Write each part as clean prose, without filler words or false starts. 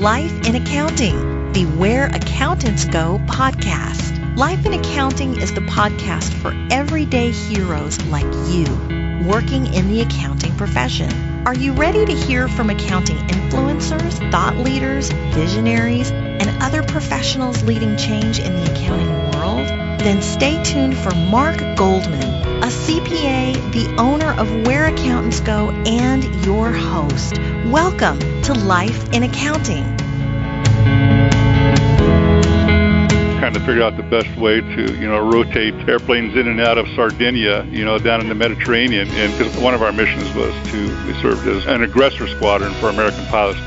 Life in Accounting, the Where Accountants Go podcast. Life in Accounting is the podcast for everyday heroes like you, working in the accounting profession. Are you ready to hear from accounting influencers, thought leaders, visionaries, and other professionals leading change in the accounting world? Then stay tuned for Mark Goldman, a CPA, the owner of Where Accountants Go, and your host. Welcome to Life in Accounting. Kind of figured out the best way to, rotate airplanes in and out of Sardinia, down in the Mediterranean. And because one of our missions was we served as an aggressor squadron for American pilots.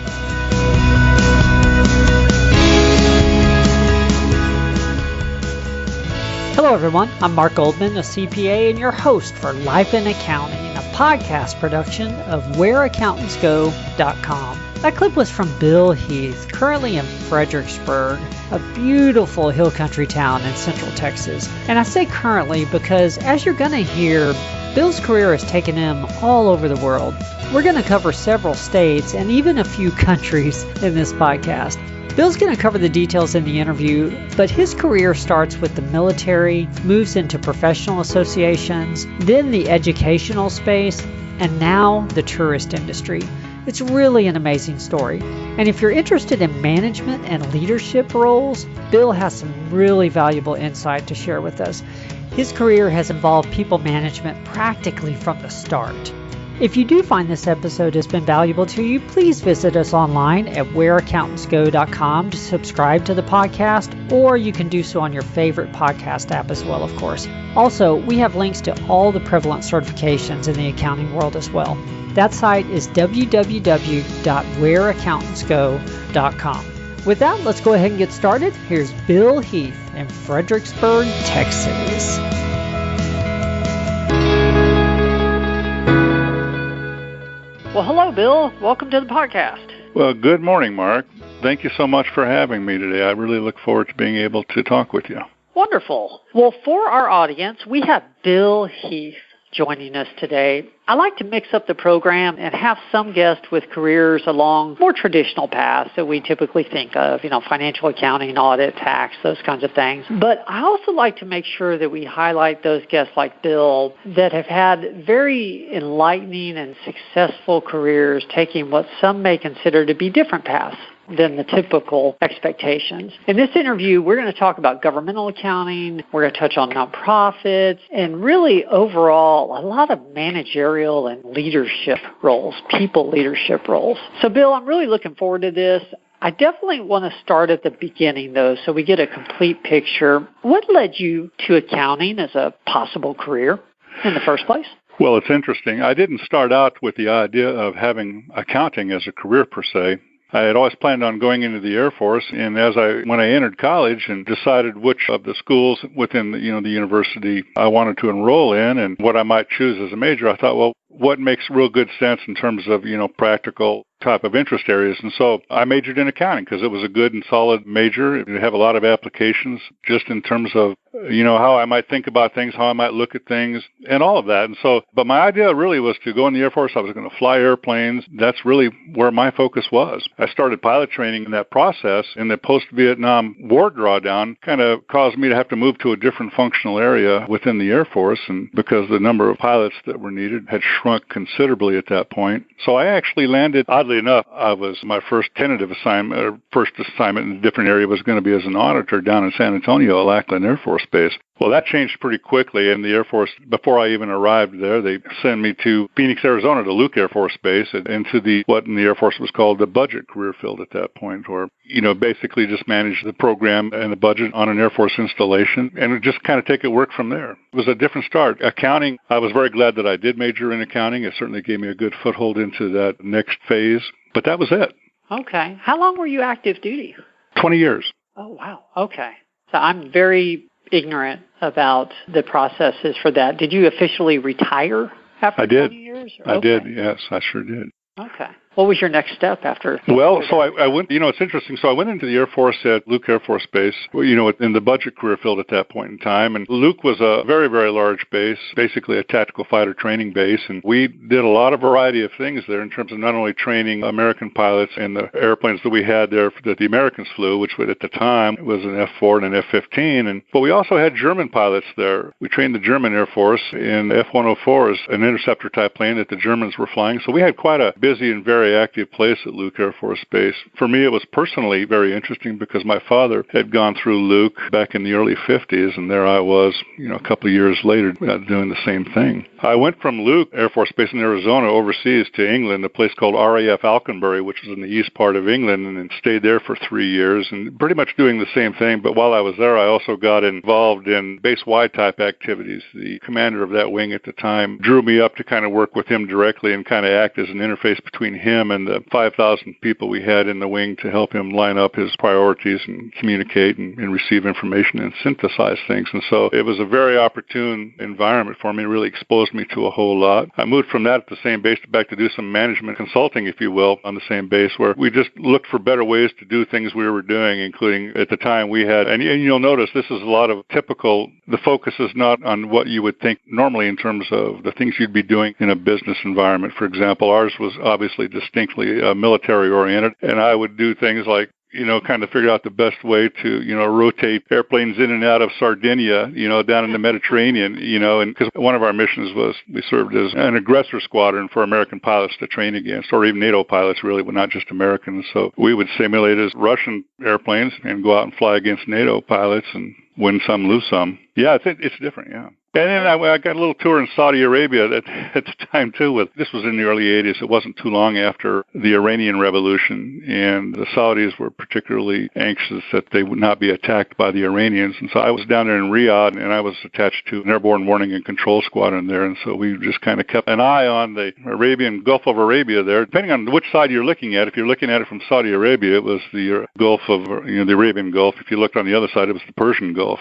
Hello, everyone. I'm Mark Goldman, a CPA, and your host for Life in Accounting, a podcast production of WhereAccountantsGo.com. That clip was from Bill Heath, currently in Fredericksburg, a beautiful hill country town in central Texas. And I say currently because, as you're going to hear, Bill's career has taken him all over the world. We're going to cover several states and even a few countries in this podcast. Bill's going to cover the details in the interview, but his career starts with the military, moves into professional associations, then the educational space, and now the tourist industry. It's really an amazing story. And if you're interested in management and leadership roles, Bill has some really valuable insight to share with us. His career has involved people management practically from the start. If you do find this episode has been valuable to you, please visit us online at whereaccountantsgo.com to subscribe to the podcast, or you can do so on your favorite podcast app as well, of course. Also, we have links to all the prevalent certifications in the accounting world as well. That site is www.whereaccountantsgo.com. With that, let's go ahead and get started. Here's Bill Heath in Fredericksburg, Texas. Well, hello, Bill. Welcome to the podcast. Well, good morning, Mark. Thank you so much for having me today. I really look forward to being able to talk with you. Wonderful. Well, for our audience, we have Bill Heath joining us today. I like to mix up the program and have some guests with careers along more traditional paths that we typically think of, financial accounting, audit, tax, those kinds of things. But I also like to make sure that we highlight those guests like Bill that have had very enlightening and successful careers, taking what some may consider to be different paths than the typical expectations. In this interview, we're going to talk about governmental accounting, we're going to touch on nonprofits, and really overall, a lot of managerial and leadership roles, people leadership roles. So, Bill, I'm really looking forward to this. I definitely want to start at the beginning, though, so we get a complete picture. What led you to accounting as a possible career in the first place? Well, it's interesting. I didn't start out with the idea of having accounting as a career per se. I had always planned on going into the Air Force, and when I entered college and decided which of the schools within the university I wanted to enroll in and what I might choose as a major, I thought, well, what makes real good sense in terms of, practical type of interest areas. And so I majored in accounting because it was a good and solid major. It have a lot of applications just in terms of, how I might think about things, how I might look at things, and all of that. And so, but my idea really was to go in the Air Force. I was going to fly airplanes. That's really where my focus was. I started pilot training in that process, and the post-Vietnam War drawdown kind of caused me to have to move to a different functional area within the Air Force, and because the number of pilots that were needed had shrunk considerably at that point. So I actually landed, oddly enough, my first tentative assignment, or first assignment in a different area was going to be as an auditor down in San Antonio, Lackland Air Force Base. Well, that changed pretty quickly, and the Air Force, before I even arrived there, they sent me to Phoenix, Arizona, to Luke Air Force Base, and into what in the Air Force was called the budget career field at that point, where, basically just managed the program and the budget on an Air Force installation, and just kind of take it work from there. It was a different start. Accounting, I was very glad that I did major in accounting. It certainly gave me a good foothold into that next phase, but that was it. Okay. How long were you active duty? 20 years. Oh, wow. Okay. So I'm very ignorant about the processes for that. Did you officially retire after 20 years? I did, yes, I sure did. Okay. What was your next step after? Well, so I went, it's interesting. So I went into the Air Force at Luke Air Force Base, in the budget career field at that point in time. And Luke was a very, very large base, basically a tactical fighter training base. And we did a lot of variety of things there in terms of not only training American pilots in the airplanes that we had there that the Americans flew, which at the time was an F-4 and an F-15. But we also had German pilots there. We trained the German Air Force in F-104s, an interceptor-type plane that the Germans were flying. So we had quite a busy and very active place at Luke Air Force Base. For me, it was personally very interesting because my father had gone through Luke back in the early 50s, and there I was, a couple of years later doing the same thing. I went from Luke Air Force Base in Arizona overseas to England, a place called RAF Alconbury, which is in the east part of England, and stayed there for 3 years and pretty much doing the same thing. But while I was there, I also got involved in base-wide type activities. The commander of that wing at the time drew me up to kind of work with him directly and kind of act as an interface between him and the 5,000 people we had in the wing to help him line up his priorities and communicate and receive information and synthesize things. And so it was a very opportune environment for me. It really exposed me to a whole lot. I moved from that at the same base back to do some management consulting, if you will, on the same base, where we just looked for better ways to do things we were doing, including at the time we had, and you'll notice this is a lot of typical, the focus is not on what you would think normally in terms of the things you'd be doing in a business environment. For example, ours was obviously distinctly military-oriented, and I would do things like, kind of figure out the best way to, rotate airplanes in and out of Sardinia, down in the Mediterranean, and because one of our missions was we served as an aggressor squadron for American pilots to train against, or even NATO pilots, really, but not just Americans. So we would simulate as Russian airplanes and go out and fly against NATO pilots and win some, lose some. Yeah, it's different, yeah. And then I got a little tour in Saudi Arabia at the time, too. This was in the early 80s. It wasn't too long after the Iranian Revolution, and the Saudis were particularly anxious that they would not be attacked by the Iranians. And so I was down there in Riyadh, and I was attached to an airborne warning and control squadron there. And so we just kind of kept an eye on the Gulf of Arabia there. Depending on which side you're looking at, if you're looking at it from Saudi Arabia, it was the Gulf of, the Arabian Gulf. If you looked on the other side, it was the Persian Gulf.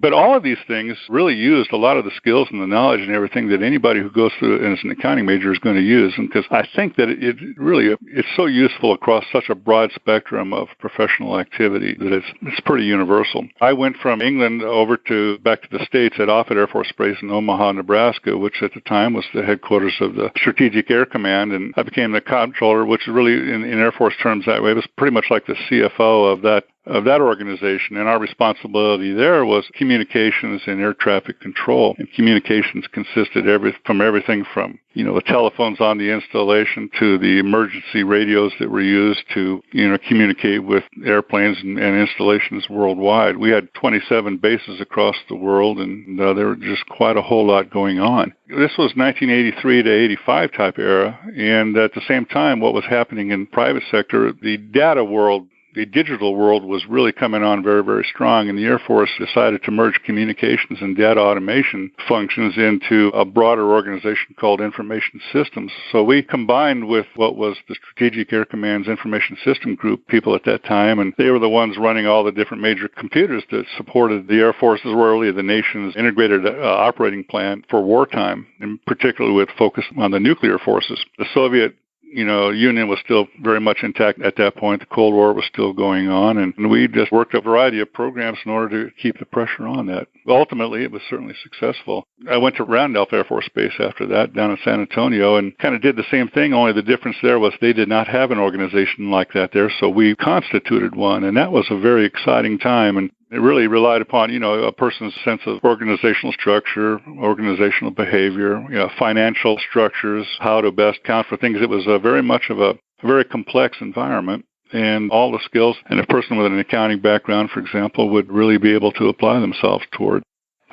But all of these things really used a lot of the skills and the knowledge and everything that anybody who goes through as an accounting major is going to use. And because I think that it's so useful across such a broad spectrum of professional activity that it's pretty universal. I went from England back to the States at Offutt Air Force Base in Omaha, Nebraska, which at the time was the headquarters of the Strategic Air Command. And I became the comptroller, which is really, in Air Force terms that way, it was pretty much like the CFO of that organization, and our responsibility there was communications and air traffic control. And communications consisted from everything from, the telephones on the installation to the emergency radios that were used to, communicate with airplanes and installations worldwide. We had 27 bases across the world, and there was just quite a whole lot going on. This was 1983 to 85 type era, and at the same time, what was happening in the private sector, the data world, the digital world was really coming on very, very strong, and the Air Force decided to merge communications and data automation functions into a broader organization called Information Systems. So we combined with what was the Strategic Air Command's Information System Group people at that time, and they were the ones running all the different major computers that supported the Air Force's, really the nation's integrated operating plan for wartime, and particularly with focus on the nuclear forces. The Soviet Union was still very much intact at that point. The Cold War was still going on, and we just worked a variety of programs in order to keep the pressure on that. Ultimately, it was certainly successful. I went to Randolph Air Force Base after that, down in San Antonio, and kind of did the same thing, only the difference there was they did not have an organization like that there, so we constituted one, and that was a very exciting time. And it really relied upon, a person's sense of organizational structure, organizational behavior, financial structures, how to best count for things. It was very much of a very complex environment, and all the skills and a person with an accounting background, for example, would really be able to apply themselves toward.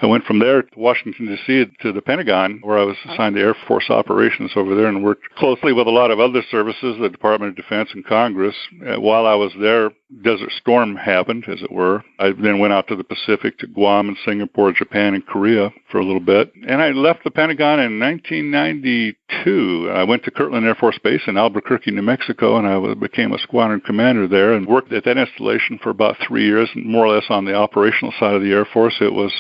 I went from there to Washington, D.C. to the Pentagon, where I was assigned to Air Force Operations over there and worked closely with a lot of other services, the Department of Defense and Congress. While I was there, Desert Storm happened, as it were. I then went out to the Pacific to Guam and Singapore, Japan, and Korea for a little bit. And I left the Pentagon in 1992. 1992. I went to Kirtland Air Force Base in Albuquerque, New Mexico, and I became a squadron commander there and worked at that installation for about 3 years, more or less on the operational side of the Air Force. It was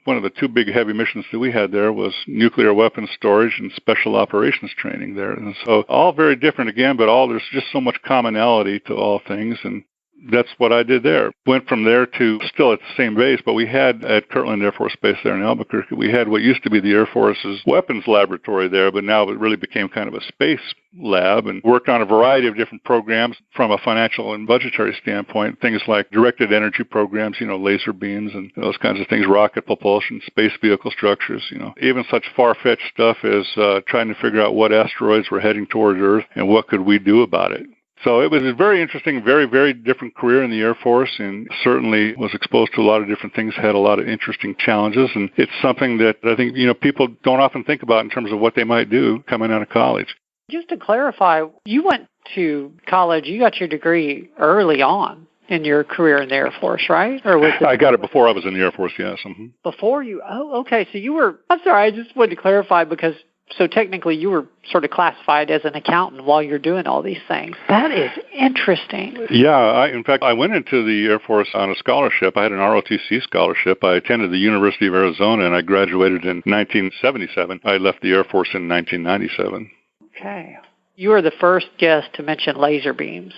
one of the two big heavy missions that we had there was nuclear weapons storage and special operations training there. And so all very different again, but there's just so much commonality to all things. And that's what I did there. Went from there to still at the same base, but we had at Kirtland Air Force Base there in Albuquerque, we had what used to be the Air Force's weapons laboratory there, but now it really became kind of a space lab, and worked on a variety of different programs from a financial and budgetary standpoint, things like directed energy programs, laser beams and those kinds of things, rocket propulsion, space vehicle structures, even such far-fetched stuff as trying to figure out what asteroids were heading toward Earth and what could we do about it. So it was a very interesting, very, very different career in the Air Force, and certainly was exposed to a lot of different things, had a lot of interesting challenges, and it's something that I think, people don't often think about in terms of what they might do coming out of college. Just to clarify, you went to college, you got your degree early on in your career in the Air Force, right? Or was it? I got it before I was in the Air Force, yes. Mm-hmm. Before you? Oh, okay. So you were, I'm sorry, I just wanted to clarify because so technically you were sort of classified as an accountant while you're doing all these things. That is interesting. Yeah, in fact, I went into the Air Force on a scholarship. I had an ROTC scholarship. I attended the University of Arizona, and I graduated in 1977. I left the Air Force in 1997. Okay. You are the first guest to mention laser beams.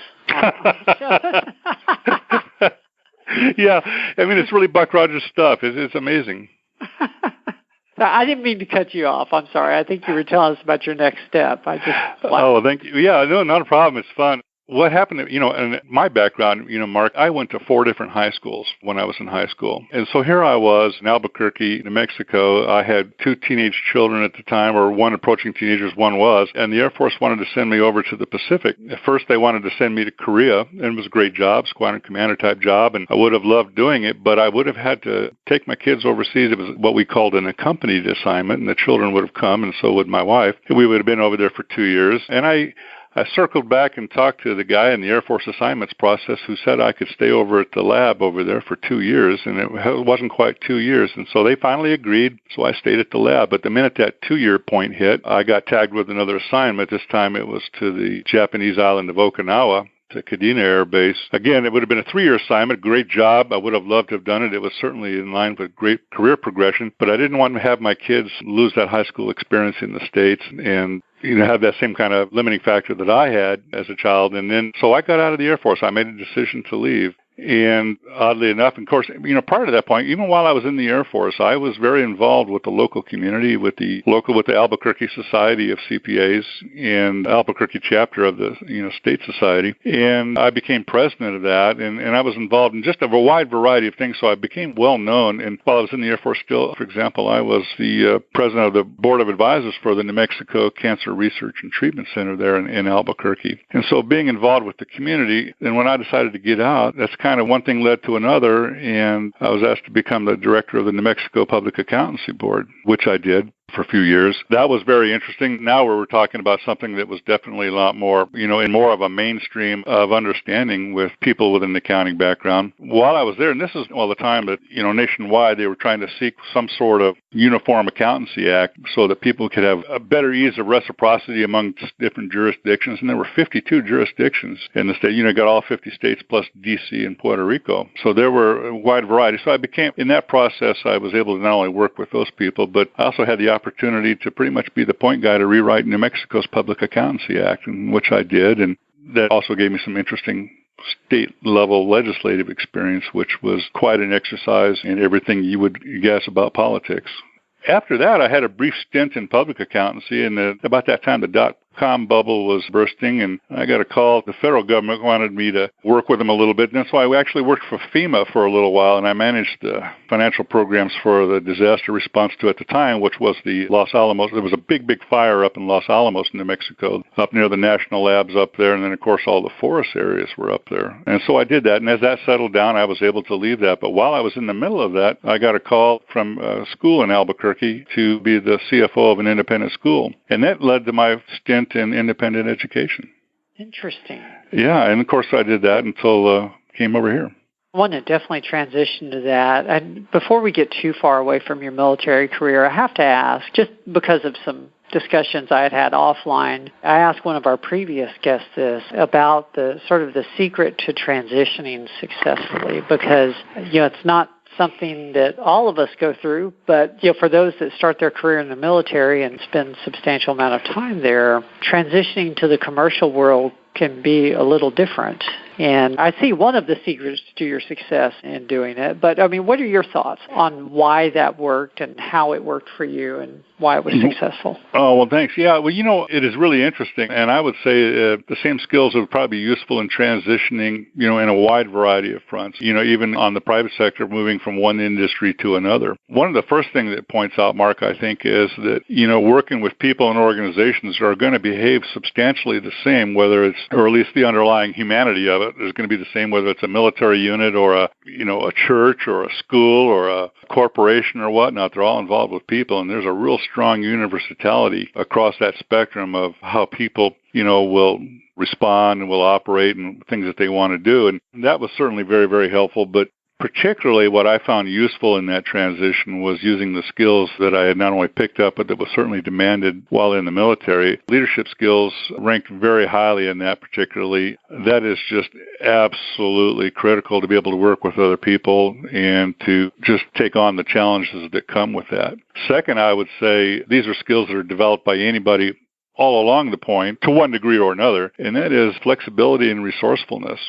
Yeah, I mean, it's really Buck Rogers stuff. It's amazing. I didn't mean to cut you off. I'm sorry. I think you were telling us about your next step. Oh, thank you. Yeah, no, not a problem. It's fun. What happened, in my background, Mark, I went to 4 different high schools when I was in high school. And so here I was in Albuquerque, New Mexico. I had 2 teenage children at the time, or one approaching teenagers, one was. And the Air Force wanted to send me over to the Pacific. At first, they wanted to send me to Korea, and it was a great job, squadron commander type job, and I would have loved doing it, but I would have had to take my kids overseas. It was what we called an accompanied assignment, and the children would have come, and so would my wife. We would have been over there for 2 years. And I circled back and talked to the guy in the Air Force assignments process who said I could stay over at the lab over there for 2 years, and it wasn't quite 2 years. And so they finally agreed, so I stayed at the lab. But the minute that 2-year point hit, I got tagged with another assignment. This time it was to the Japanese island of Okinawa, to Kadena Air Base. Again, it would have been a 3-year assignment, great job. I would have loved to have done it. It was certainly in line with great career progression, but I didn't want to have my kids lose that high school experience in the States and have that same kind of limiting factor that I had as a child. And then, so I got out of the Air Force. I made a decision to leave. And oddly enough, of course, prior to that point, even while I was in the Air Force, I was very involved with the local community, with the Albuquerque Society of CPAs and Albuquerque chapter of the State Society. And I became president of that, and I was involved in just a wide variety of things, so I became well known. And while I was in the Air Force still, for example, I was the president of the Board of Advisors for the New Mexico Cancer Research and Treatment Center there in Albuquerque. And so being involved with the community, and when I decided to get out, that's kind of one thing led to another, and I was asked to become the director of the New Mexico Public Accountancy Board, which I did for a few years. That was very interesting. Now we're talking about something that was definitely a lot more, in more of a mainstream of understanding with people with an accounting background. While I was there, and this is all the time that, nationwide, they were trying to seek some sort of uniform accountancy act so that people could have a better ease of reciprocity among different jurisdictions. And there were 52 jurisdictions in the state. Got all 50 states plus D.C. and Puerto Rico. So there were a wide variety. So in that process, I was able to not only work with those people, but I also had the opportunity to pretty much be the point guy to rewrite New Mexico's Public Accountancy Act, which I did, and that also gave me some interesting state-level legislative experience, which was quite an exercise in everything you would guess about politics. After that, I had a brief stint in public accountancy, and about that time, the dot-com bubble was bursting, and I got a call. The federal government wanted me to work with them a little bit, and that's why I actually worked for FEMA for a little while, and I managed the financial programs for the disaster response to, at the time, which was the Los Alamos. There was a big, big fire up in Los Alamos, New Mexico, up near the national labs up there, and then, of course, all the forest areas were up there. And so I did that, and as that settled down, I was able to leave that. But while I was in the middle of that, I got a call from a school in Albuquerque to be the CFO of an independent school, and that led to my stint in independent education. Interesting. Yeah, and of course I did that until came over here. I want to definitely transition to that. And before we get too far away from your military career, I have to ask, just because of some discussions I had offline, I asked one of our previous guests this about the sort of the secret to transitioning successfully, because, it's not something that all of us go through, but for those that start their career in the military and spend a substantial amount of time there, transitioning to the commercial world can be a little different. And I see one of the secrets to your success in doing it. But, what are your thoughts on why that worked and how it worked for you and why it was successful? Oh, well, thanks. Yeah, well, it is really interesting. And I would say the same skills would probably be useful in transitioning, in a wide variety of fronts, even on the private sector, moving from one industry to another. One of the first things that points out, Mark, I think, is that, working with people and organizations are going to behave substantially the same, whether it's, or at least the underlying humanity of it, is going to be the same, whether it's a military unit or a church or a school or a corporation or whatnot. They're all involved with people, and there's a real strong universality across that spectrum of how people, will respond and will operate and things that they want to do. And that was certainly very, very helpful. But particularly what I found useful in that transition was using the skills that I had not only picked up, but that was certainly demanded while in the military. Leadership skills ranked very highly in that particularly. That is just absolutely critical to be able to work with other people and to just take on the challenges that come with that. Second, I would say these are skills that are developed by anybody all along the point to one degree or another, and that is flexibility and resourcefulness.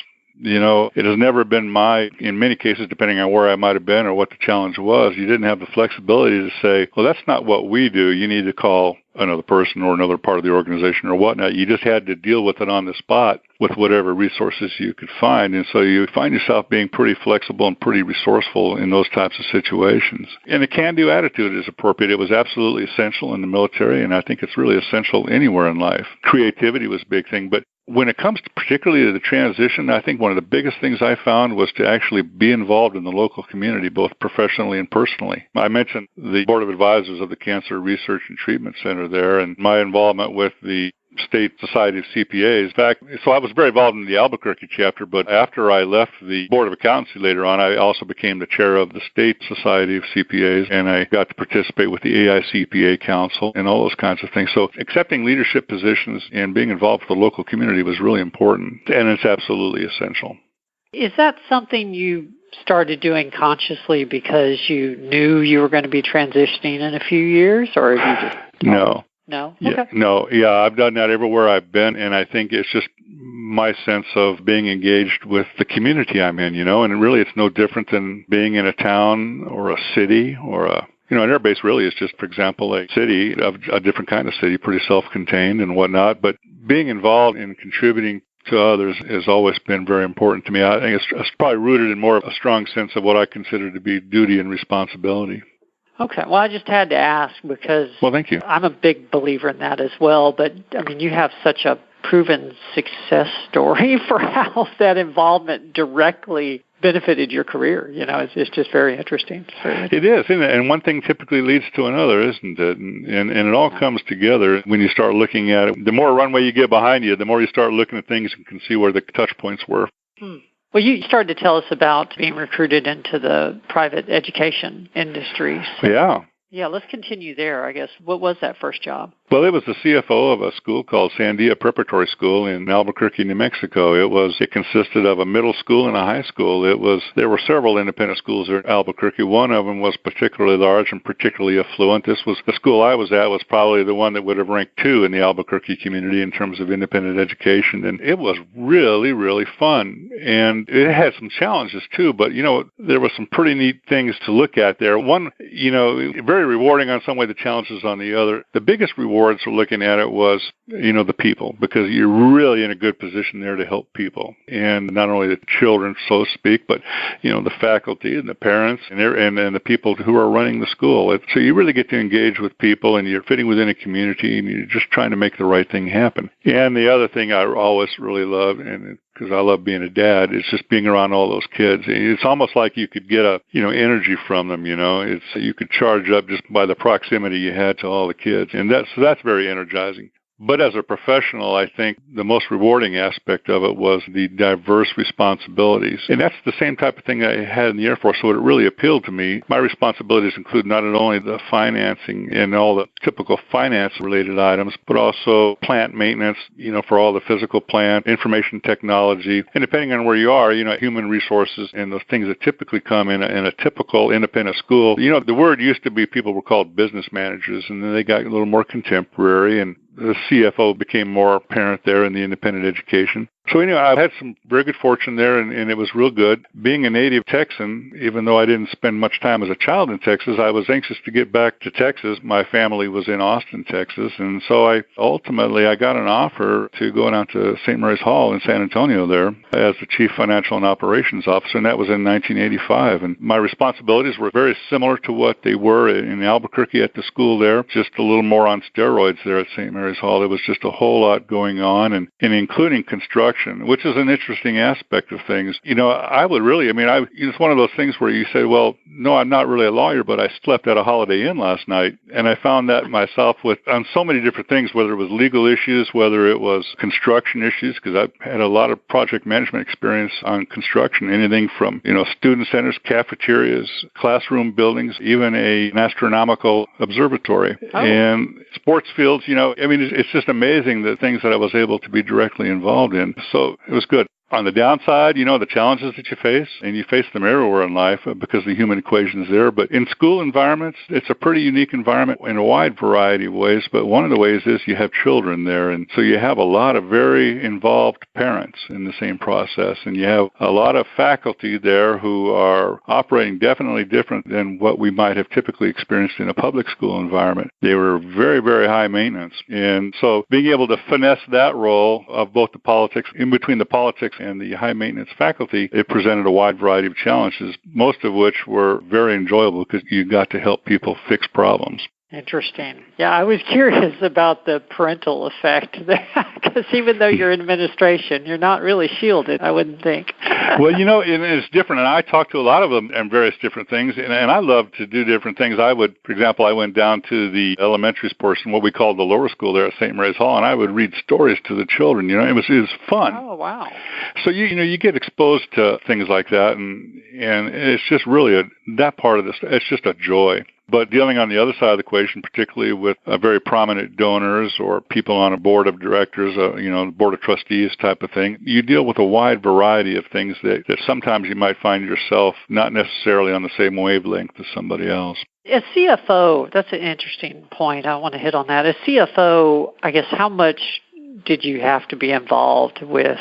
It has never been in many cases, depending on where I might have been or what the challenge was, you didn't have the flexibility to say, well, that's not what we do. You need to call another person or another part of the organization or whatnot. You just had to deal with it on the spot with whatever resources you could find. And so you find yourself being pretty flexible and pretty resourceful in those types of situations. And a can-do attitude is appropriate. It was absolutely essential in the military, and I think it's really essential anywhere in life. Creativity was a big thing, but when it comes to particularly to the transition, I think one of the biggest things I found was to actually be involved in the local community, both professionally and personally. I mentioned the Board of Advisors of the Cancer Research and Treatment Center there and my involvement with the State Society of CPAs. In fact, so I was very involved in the Albuquerque chapter, but after I left the Board of Accountancy later on, I also became the chair of the State Society of CPAs, and I got to participate with the AICPA Council and all those kinds of things. So accepting leadership positions and being involved with the local community was really important, and it's absolutely essential. Is that something you started doing consciously because you knew you were going to be transitioning in a few years, or have you just... No. No? Okay. I've done that everywhere I've been, and I think it's just my sense of being engaged with the community I'm in, and really it's no different than being in a town or a city or an air base really is just, for example, a city, a different kind of city, pretty self-contained and whatnot, but being involved in contributing to others has always been very important to me. I think it's probably rooted in more of a strong sense of what I consider to be duty and responsibility. Okay. Well, I just had to ask because thank you. I'm a big believer in that as well. But, you have such a proven success story for how that involvement directly benefited your career. It's just very interesting. It is, isn't it? And one thing typically leads to another, isn't it? And it all comes together when you start looking at it. The more runway you get behind you, the more you start looking at things and can see where the touch points were. Well, you started to tell us about being recruited into the private education industry. So, yeah, let's continue there, I guess. What was that first job? Well, it was the CFO of a school called Sandia Preparatory School in Albuquerque, New Mexico. It consisted of a middle school and a high school. There were several independent schools there in Albuquerque. One of them was particularly large and particularly affluent. The school I was at was probably the one that would have ranked 2 in the Albuquerque community in terms of independent education. And it was really, really fun. And it had some challenges too, but there were some pretty neat things to look at there. One, very rewarding on some way, the challenges on the other. The biggest rewards for looking at it was, the people, because you're really in a good position there to help people. And not only the children, so to speak, but, the faculty and the parents and the people who are running the school. So you really get to engage with people and you're fitting within a community and you're just trying to make the right thing happen. And the other thing I always really loved, and because I love being a dad, is just being around all those kids. It's almost like you could get energy from them, you could charge up just by the proximity you had to all the kids. And that's very energizing. But as a professional, I think the most rewarding aspect of it was the diverse responsibilities. And that's the same type of thing I had in the Air Force, so it really appealed to me. My responsibilities include not only the financing and all the typical finance-related items, but also plant maintenance, for all the physical plant, information technology, and depending on where you are, human resources and those things that typically come in a typical independent school. The word used to be people were called business managers, and then they got a little more contemporary, and the CFO became more apparent there in the independent education. So anyway, I've had some very good fortune there, and it was real good. Being a native Texan, even though I didn't spend much time as a child in Texas, I was anxious to get back to Texas. My family was in Austin, Texas, and so I got an offer to go down to St. Mary's Hall in San Antonio there as the Chief Financial and Operations Officer, and that was in 1985. And my responsibilities were very similar to what they were in Albuquerque at the school there, just a little more on steroids there at St. Mary's Hall. There was just a whole lot going on, and including construction, which is an interesting aspect of things. It's one of those things where you say, well, no, I'm not really a lawyer, but I slept at a Holiday Inn last night, and I found that myself on so many different things, whether it was legal issues, whether it was construction issues, because I've had a lot of project management experience on construction, anything from, student centers, cafeterias, classroom buildings, even an astronomical observatory, and sports fields. It's just amazing the things that I was able to be directly involved in. So it was good. On the downside, the challenges that you face, and you face them everywhere in life because the human equation is there. But in school environments, it's a pretty unique environment in a wide variety of ways. But one of the ways is you have children there. And so you have a lot of very involved parents in the same process. And you have a lot of faculty there who are operating definitely different than what we might have typically experienced in a public school environment. They were very, very high maintenance. And so being able to finesse that role of both the politics, in between the politics and the high-maintenance faculty, it presented a wide variety of challenges, most of which were very enjoyable because you got to help people fix problems. Interesting. Yeah, I was curious about the parental effect there, because even though you're in administration, you're not really shielded, I wouldn't think. Well, and it's different, and I talked to a lot of them and various different things, and I love to do different things. For example, I went down to the elementary portion, what we called the lower school there at St. Mary's Hall, and I would read stories to the children. It was fun. Oh, wow. So, you get exposed to things like that, and it's just really that part of this, it's just a joy. But dealing on the other side of the equation, particularly with very prominent donors or people on a board of directors, board of trustees type of thing, you deal with a wide variety of things that sometimes you might find yourself not necessarily on the same wavelength as somebody else. As CFO, that's an interesting point. I want to hit on that. As CFO, I guess, how much did you have to be involved with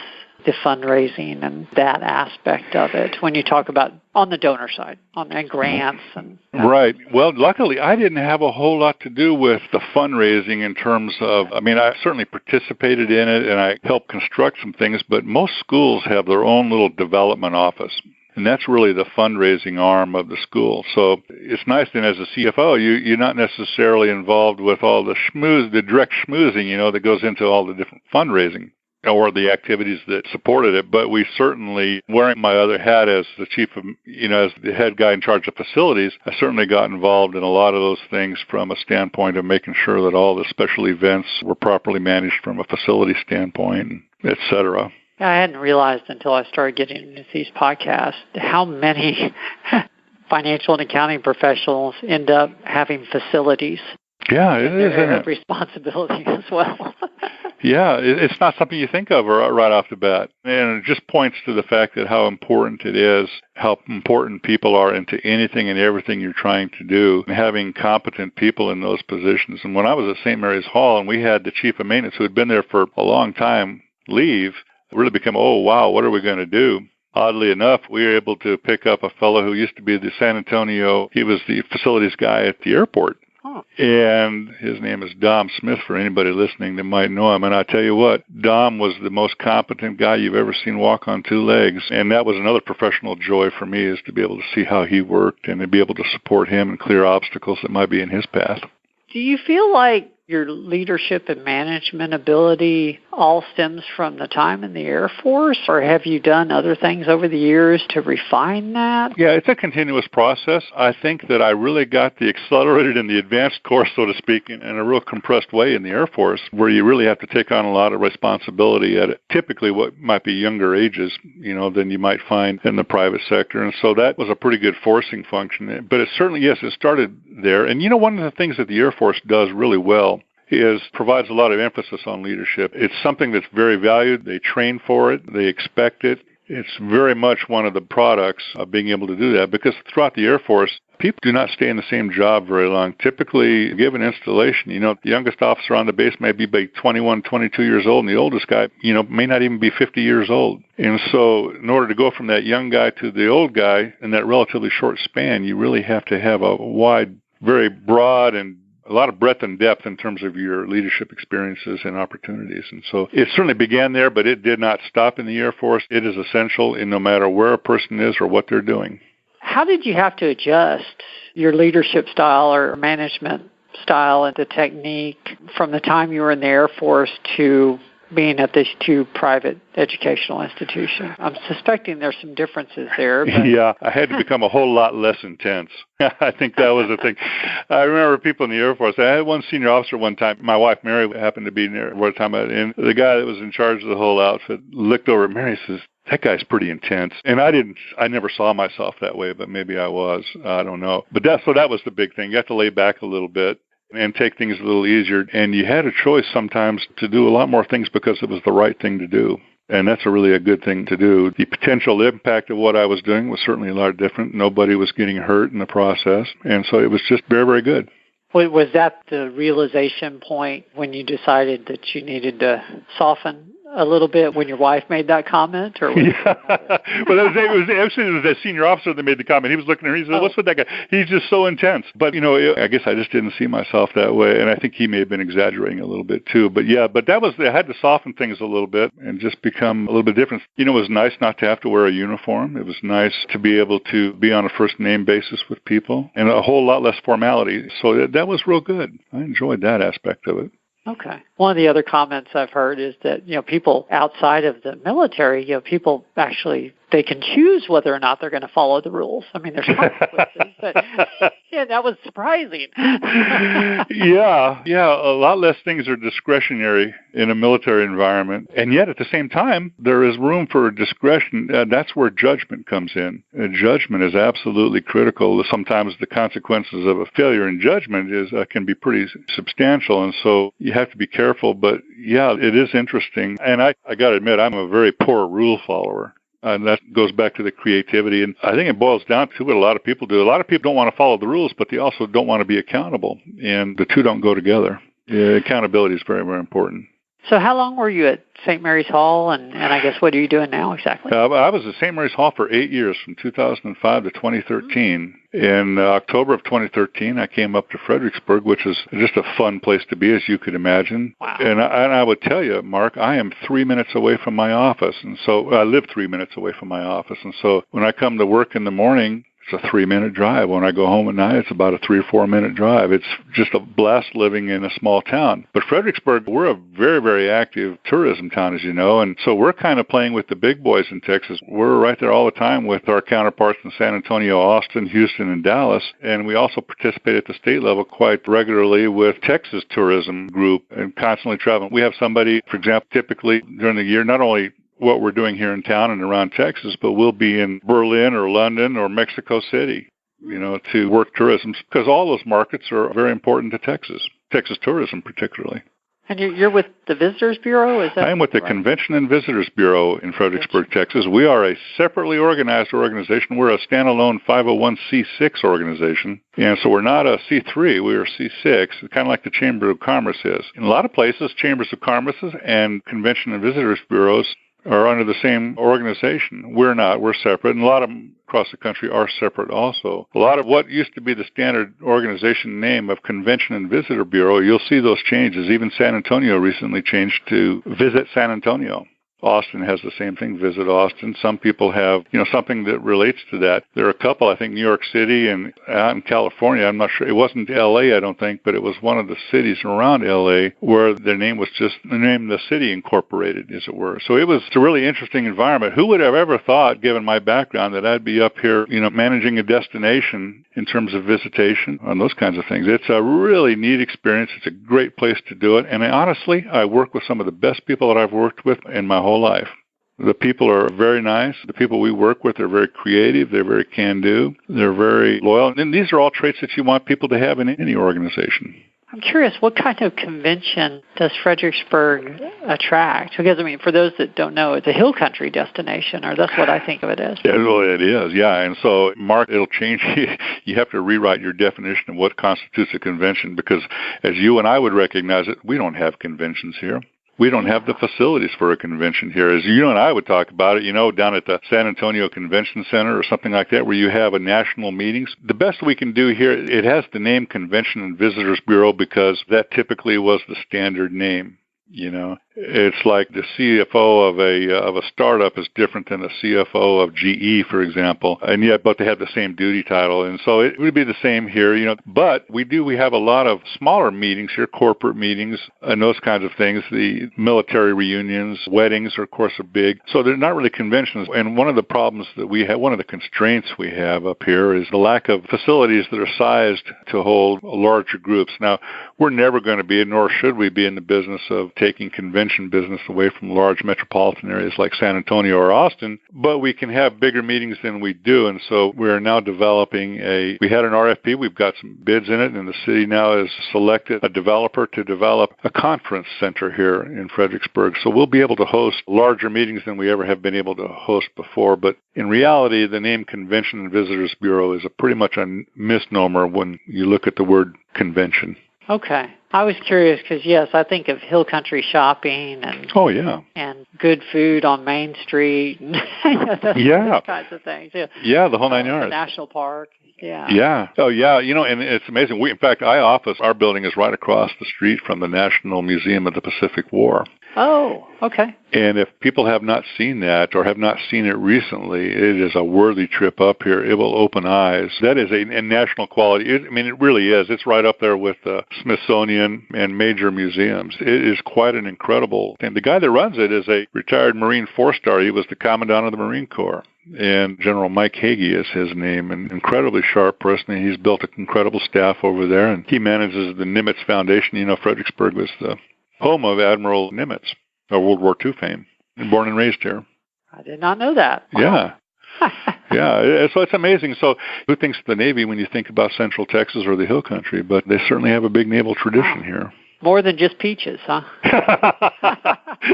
the fundraising and that aspect of it when you talk about on the donor side, and grants? Right. Well, luckily, I didn't have a whole lot to do with the fundraising in terms of, I certainly participated in it and I helped construct some things, but most schools have their own little development office. And that's really the fundraising arm of the school. So it's nice then as a CFO, you're not necessarily involved with all the direct schmoozing, that goes into all the different fundraising or the activities that supported it. But we certainly, wearing my other hat as the chief of, as the head guy in charge of facilities, I certainly got involved in a lot of those things from a standpoint of making sure that all the special events were properly managed from a facility standpoint, et cetera. I hadn't realized until I started getting into these podcasts how many financial and accounting professionals end up having facilities. Yeah, it is. Their responsibility as well. Yeah, it's not something you think of right off the bat. And it just points to the fact that how important it is, how important people are into anything and everything you're trying to do, and having competent people in those positions. And when I was at St. Mary's Hall and we had the chief of maintenance who had been there for a long time leave, really become, oh, wow, what are we going to do? Oddly enough, we were able to pick up a fellow who used to be the San Antonio, he was the facilities guy at the airport. And his name is Dom Smith, for anybody listening that might know him. And I tell you what, Dom was the most competent guy you've ever seen walk on two legs. And that was another professional joy for me, is to be able to see how he worked and to be able to support him and clear obstacles that might be in his path. Do you feel like your leadership and management ability all stems from the time in the Air Force, or have you done other things over the years to refine that? Yeah, it's a continuous process. I think that I really got the accelerated and the advanced course, so to speak, in a real compressed way in the Air Force, where you really have to take on a lot of responsibility at typically what might be younger ages, than you might find in the private sector. And so that was a pretty good forcing function. But it certainly, yes, it started there. And one of the things that the Air Force does really well provides a lot of emphasis on leadership. It's something that's very valued. They train for it. They expect it. It's very much one of the products of being able to do that, because throughout the Air Force, people do not stay in the same job very long. Typically, given installation, the youngest officer on the base may be 21, 22 years old, and the oldest guy, may not even be 50 years old. And so in order to go from that young guy to the old guy in that relatively short span, you really have to have a wide, very broad, and a lot of breadth and depth in terms of your leadership experiences and opportunities. And so it certainly began there, but it did not stop in the Air Force. It is essential in no matter where a person is or what they're doing. How did you have to adjust your leadership style or management style and the technique from the time you were in the Air Force to being at these two private educational institutions? I'm suspecting there's some differences there. But... Yeah, I had to become a whole lot less intense. I think that was the thing. I remember people in the Air Force. I had one senior officer one time. My wife, Mary, happened to be near one time. And the guy that was in charge of the whole outfit looked over at Mary and says, "That guy's pretty intense." And I never saw myself that way, but maybe I was. I don't know. But that was the big thing. You have to lay back a little bit and take things a little easier. And you had a choice sometimes to do a lot more things because it was the right thing to do. And that's really a good thing to do. The potential impact of what I was doing was certainly a lot different. Nobody was getting hurt in the process. And so it was just very, very good. Was that the realization point when you decided that you needed to soften a little bit when your wife made that comment? Or was Well, it was that senior officer that made the comment. He was looking at her. He said, "What's with that guy? He's just so intense." But, I guess I just didn't see myself that way. And I think he may have been exaggerating a little bit, too. But, I had to soften things a little bit and just become a little bit different. It was nice not to have to wear a uniform. It was nice to be able to be on a first-name basis with people and a whole lot less formality. So that was real good. I enjoyed that aspect of it. Okay. One of the other comments I've heard is that, people outside of the military, people actually, they can choose whether or not they're going to follow the rules. I mean, there's consequences, but that was surprising. Yeah, a lot less things are discretionary in a military environment. And yet, at the same time, there is room for discretion. That's where judgment comes in. Judgment is absolutely critical. Sometimes the consequences of a failure in judgment can be pretty substantial, and so you have to be careful. But, it is interesting. And I got to admit, I'm a very poor rule follower. And that goes back to the creativity. And I think it boils down to what a lot of people do. A lot of people don't want to follow the rules, but they also don't want to be accountable. And the two don't go together. Accountability is very, very important. So how long were you at St. Mary's Hall, and I guess what are you doing now exactly? I was at St. Mary's Hall for 8 years, from 2005 to 2013. In October of 2013, I came up to Fredericksburg, which is just a fun place to be, as you could imagine. Wow. And I would tell you, Mark, I am 3 minutes away from my office. And so I live 3 minutes away from my office. And so when I come to work in the morning, it's a 3-minute drive. When I go home at night, it's about a 3 or 4 minute drive. It's just a blast living in a small town. But Fredericksburg, we're a very, very active tourism town, as you know, and so we're kind of playing with the big boys in Texas. We're right there all the time with our counterparts in San Antonio, Austin, Houston, and Dallas, and we also participate at the state level quite regularly with Texas Tourism Group and constantly traveling. We have somebody, for example, typically during the year, not only what we're doing here in town and around Texas, but we'll be in Berlin or London or Mexico City, to work tourism, because all those markets are very important to Texas tourism particularly. And you're with the Visitors Bureau? Is that I am with the right? Convention and Visitors Bureau in Fredericksburg, Texas. We are a separately organized organization. We're a standalone 501c6 organization. And so we're not a C3, we're C6, kind of like the Chamber of Commerce is. In a lot of places, Chambers of Commerce and Convention and Visitors Bureaus are under the same organization. We're not. We're separate. And a lot of them across the country are separate also. A lot of what used to be the standard organization name of Convention and Visitor Bureau, you'll see those changes. Even San Antonio recently changed to Visit San Antonio. Austin has the same thing, Visit Austin. Some people have, something that relates to that. There are a couple, I think, New York City and out in California. I'm not sure. It wasn't L.A., I don't think, but it was one of the cities around L.A. where their name was just the name of the city incorporated, as it were. So it was a really interesting environment. Who would have ever thought, given my background, that I'd be up here, managing a destination in terms of visitation and those kinds of things. It's a really neat experience. It's a great place to do it. And honestly, I work with some of the best people that I've worked with in my whole life. The people are very nice. The people we work with are very creative. They're very can-do. They're very loyal. And these are all traits that you want people to have in any organization. I'm curious, what kind of convention does Fredericksburg attract? Because, for those that don't know, it's a hill country destination, or that's what I think of it as. Yeah, well, it is, yeah. And so, Mark, it'll change. You have to rewrite your definition of what constitutes a convention, because as you and I would recognize it, we don't have conventions here. We don't have the facilities for a convention here. As you and I would talk about it, down at the San Antonio Convention Center or something like that, where you have a national meetings. The best we can do here, it has the name Convention and Visitors Bureau because that typically was the standard name. It's like the CFO of a startup is different than the CFO of GE, for example, and yet, but they have the same duty title, and so it would be the same here, But we have a lot of smaller meetings here, corporate meetings, and those kinds of things. The military reunions, weddings, are, of course, are big. So they're not really conventions. And one of the problems that we have, one of the constraints we have up here, is the lack of facilities that are sized to hold larger groups. Now, we're never going to be, nor should we be, in the business of taking convention business away from large metropolitan areas like San Antonio or Austin, but we can have bigger meetings than we do. And so we're now developing we had an RFP, we've got some bids in it, and the city now has selected a developer to develop a conference center here in Fredericksburg. So we'll be able to host larger meetings than we ever have been able to host before. But in reality, the name Convention and Visitors Bureau is pretty much a misnomer when you look at the word convention. Okay. I was curious because, yes, I think of hill country shopping and and good food on Main Street and those kinds of things. Yeah, the whole 9 yards. The National Park. Yeah. Yeah. Oh, yeah. And it's amazing. In fact, our building is right across the street from the National Museum of the Pacific War. Oh, okay. And if people have not seen that or have not seen it recently, it is a worthy trip up here. It will open eyes. That is a national quality. It really is. It's right up there with the Smithsonian and major museums. It is quite an incredible thing. The guy that runs it is a retired Marine four-star. He was the Commandant of the Marine Corps. And General Mike Hagee is his name, an incredibly sharp person. He's built an incredible staff over there, and he manages the Nimitz Foundation. Fredericksburg was the home of Admiral Nimitz, of World War II fame, and born and raised here. I did not know that. Wow. Yeah. So it's amazing. So who thinks of the Navy when you think about Central Texas or the Hill Country? But they certainly have a big naval tradition here. More than just peaches, huh?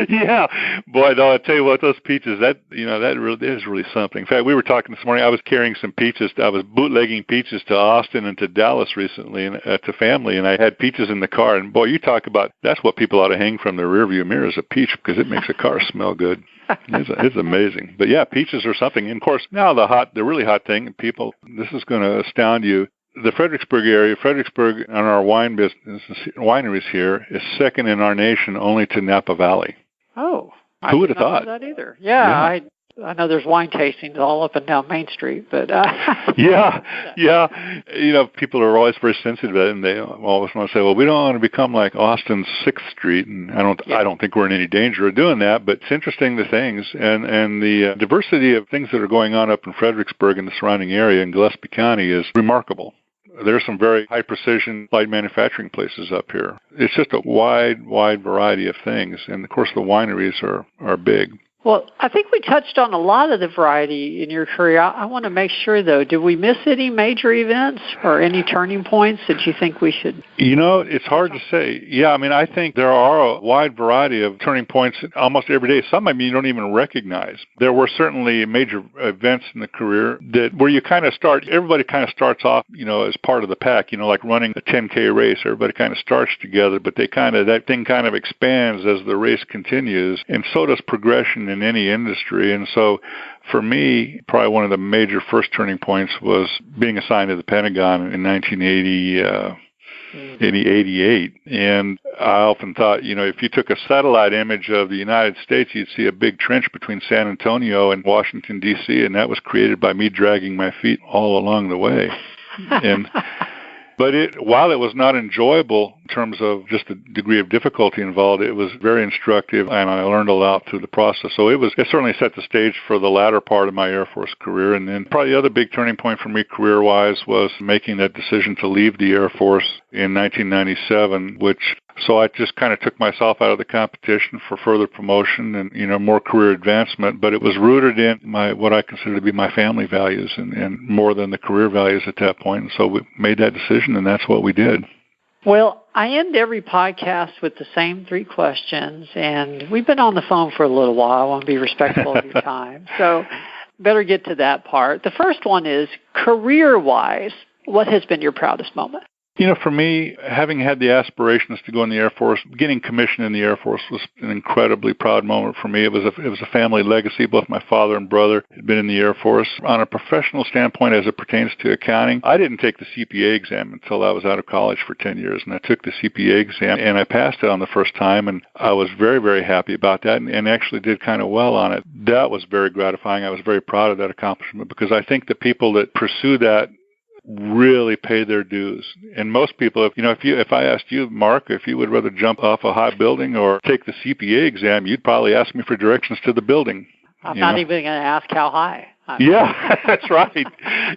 Yeah. Boy, no, I tell you what, those peaches, that really is really something. In fact, we were talking this morning, I was carrying some peaches. I was bootlegging peaches to Austin and to Dallas recently and to family, and I had peaches in the car. And boy, you talk about, that's what people ought to hang from their rearview mirror is a peach, because it makes a car smell good. It's amazing. But yeah, peaches are something. And of course, now the really hot thing, people, this is going to astound you. The Fredericksburg area, Fredericksburg and our wine business, wineries here, is second in our nation only to Napa Valley. Oh, who would have thought? Know that either. Yeah. I know there's wine tastings all up and down Main Street, but yeah. People are always very sensitive to that, and they always want to say, "Well, we don't want to become like Austin's 6th Street," and I don't think we're in any danger of doing that. But it's interesting, the things and the diversity of things that are going on up in Fredericksburg and the surrounding area in Gillespie County is remarkable. There's some very high-precision light manufacturing places up here. It's just a wide variety of things, and of course the wineries are big. Well, I think we touched on a lot of the variety in your career. I want to make sure, though, did we miss any major events or any turning points that you think we should? It's hard to say. Yeah, I think there are a wide variety of turning points almost every day. Some you don't even recognize. There were certainly major events in the career where you kind of everybody kind of starts off, as part of the pack, like running a 10K race. Everybody kind of starts together, but that thing kind of expands as the race continues, and so does progression in any industry. And so for me, probably one of the major first turning points was being assigned to the Pentagon in 1980. in 88. And I often thought, if you took a satellite image of the United States, you'd see a big trench between San Antonio and Washington, D.C., and that was created by me dragging my feet all along the way. But while it was not enjoyable in terms of just the degree of difficulty involved, it was very instructive, and I learned a lot through the process. So it certainly set the stage for the latter part of my Air Force career. And then probably the other big turning point for me career-wise was making that decision to leave the Air Force in 1997, so I just kind of took myself out of the competition for further promotion and, more career advancement. But it was rooted in what I consider to be my family values and more than the career values at that point. And so we made that decision, and that's what we did. Well, I end every podcast with the same 3 questions, and we've been on the phone for a little while. I want to be respectful of your time. So better get to that part. The first one is, career-wise, what has been your proudest moment? For me, having had the aspirations to go in the Air Force, getting commissioned in the Air Force was an incredibly proud moment for me. It was a family legacy. Both my father and brother had been in the Air Force. On a professional standpoint, as it pertains to accounting, I didn't take the CPA exam until I was out of college for 10 years, and I took the CPA exam, and I passed it on the first time, and I was very, very happy about that, and actually did kind of well on it. That was very gratifying. I was very proud of that accomplishment, because I think the people that pursue that really pay their dues. And most people, if I asked you, Mark, if you would rather jump off a high building or take the CPA exam, you'd probably ask me for directions to the building. I'm not even going to ask how high. Yeah, that's right.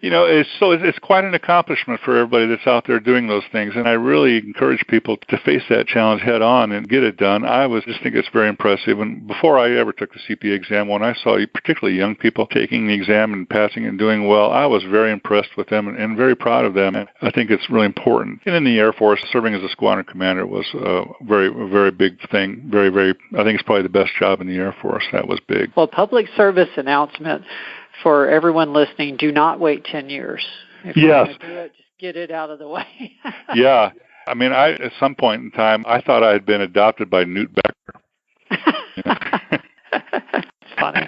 It's quite an accomplishment for everybody that's out there doing those things, and I really encourage people to face that challenge head on and get it done. I just think it's very impressive. And before I ever took the CPA exam, when I saw particularly young people taking the exam and passing and doing well, I was very impressed with them and very proud of them. And I think it's really important. And in the Air Force, serving as a squadron commander was a very, very big thing. Very, very. I think it's probably the best job in the Air Force. That was big. Well, public service announcement. For everyone listening, do not wait 10 years. If you're going to do it, just get it out of the way. Yeah. I mean, at some point in time, I thought I had been adopted by Newt Becker. It's funny.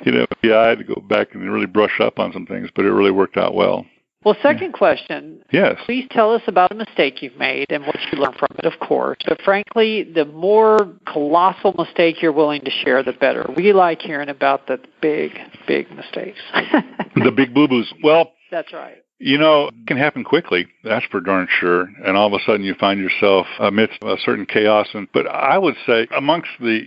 I had to go back and really brush up on some things, but it really worked out well. Well, second question. Yes. Please tell us about a mistake you've made and what you learned from it, of course. But frankly, the more colossal mistake you're willing to share, the better. We like hearing about the big, big mistakes. The big boo-boos. Well, that's right. It can happen quickly, that's for darn sure, and all of a sudden you find yourself amidst a certain chaos. But I would say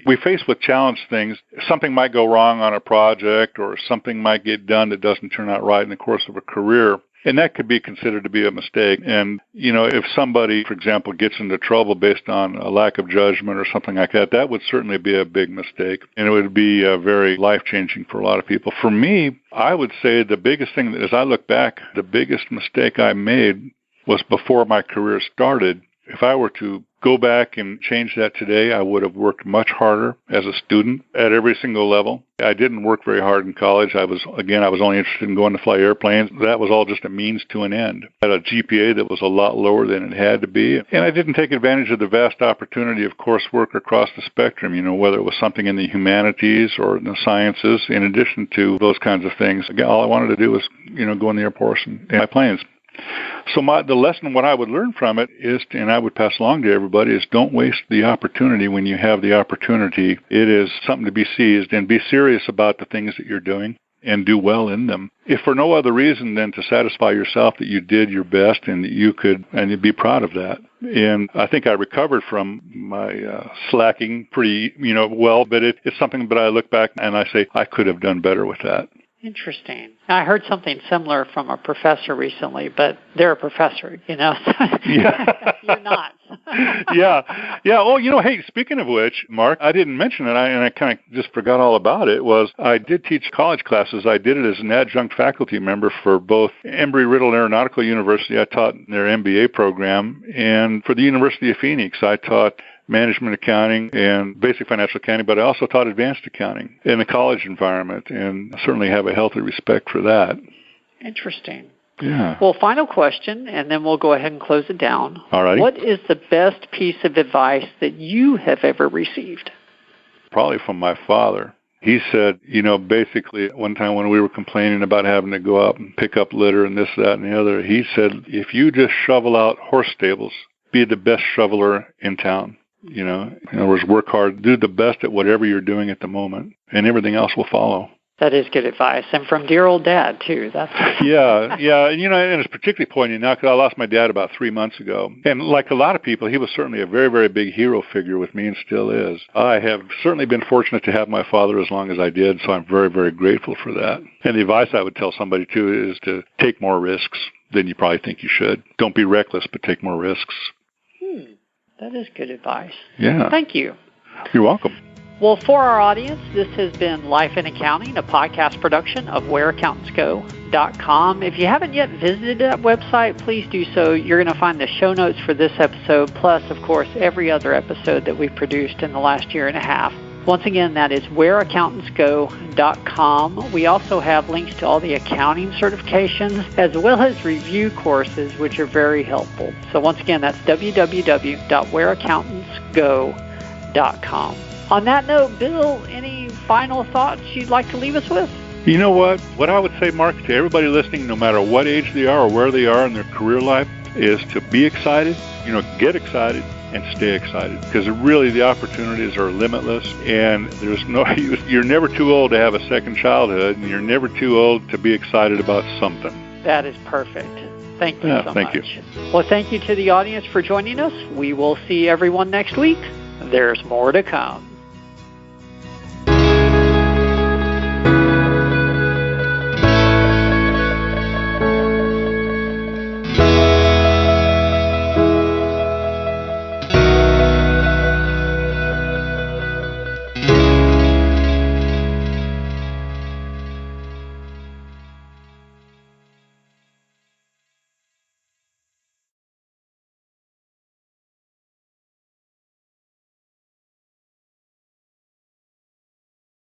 we face with challenge things, something might go wrong on a project or something might get done that doesn't turn out right in the course of a career. And that could be considered to be a mistake. And, if somebody, for example, gets into trouble based on a lack of judgment or something like that, that would certainly be a big mistake. And it would be very life-changing for a lot of people. For me, I would say the biggest thing, as I look back, the biggest mistake I made was before my career started. If I were to go back and change that today, I would have worked much harder as a student at every single level. I didn't work very hard in college. I was only interested in going to fly airplanes. That was all just a means to an end. I had a GPA that was a lot lower than it had to be. And I didn't take advantage of the vast opportunity of coursework across the spectrum, whether it was something in the humanities or in the sciences, in addition to those kinds of things. Again, all I wanted to do was, go in the Air Force and fly planes. So the lesson, what I would learn from it is, and I would pass along to everybody, is don't waste the opportunity when you have the opportunity. It is something to be seized, and be serious about the things that you're doing and do well in them. If for no other reason than to satisfy yourself that you did your best and that you could, and you'd be proud of that. And I think I recovered from my slacking pretty, well, but it's something that I look back and I say, I could have done better with that. Interesting. I heard something similar from a professor recently, but they're a professor, Yeah. You're not. Yeah. Oh, hey, speaking of which, Mark, I didn't mention it, and I kind of just forgot all about it, was I did teach college classes. I did it as an adjunct faculty member for both Embry-Riddle Aeronautical University. I taught their MBA program, and for the University of Phoenix, I taught management accounting and basic financial accounting, but I also taught advanced accounting in the college environment, and I certainly have a healthy respect for that. Interesting. Yeah. Well, final question, and then we'll go ahead and close it down. All right. What is the best piece of advice that you have ever received? Probably from my father. He said, basically one time when we were complaining about having to go out and pick up litter and this, that, and the other, he said, if you just shovel out horse stables be the best shoveler in town. In other words, work hard, do the best at whatever you're doing at the moment, and everything else will follow. That is good advice, and from dear old Dad, too. Yeah, and it's particularly poignant now because I lost my dad about 3 months ago. And like a lot of people, he was certainly a very, very big hero figure with me and still is. I have certainly been fortunate to have my father as long as I did, so I'm very, very grateful for that. And the advice I would tell somebody, too, is to take more risks than you probably think you should. Don't be reckless, but take more risks. That is good advice. Yeah. Thank you. You're welcome. Well, for our audience, this has been Life in Accounting, a podcast production of whereaccountantsgo.com. If you haven't yet visited that website, please do so. You're going to find the show notes for this episode, plus, of course, every other episode that we've produced in the last year and a half. Once again, that is whereaccountantsgo.com. We also have links to all the accounting certifications as well as review courses, which are very helpful. So once again, that's www.whereaccountantsgo.com. On that note, Bill, any final thoughts you'd like to leave us with? You know what? What I would say, Mark, to everybody listening, no matter what age they are or where they are in their career life, is to be excited, get excited, and stay excited, because really the opportunities are limitless, and you're never too old to have a second childhood, and you're never too old to be excited about something. That is perfect. Thank you so much. Thank you. Well, thank you to the audience for joining us. We will see everyone next week. There's more to come.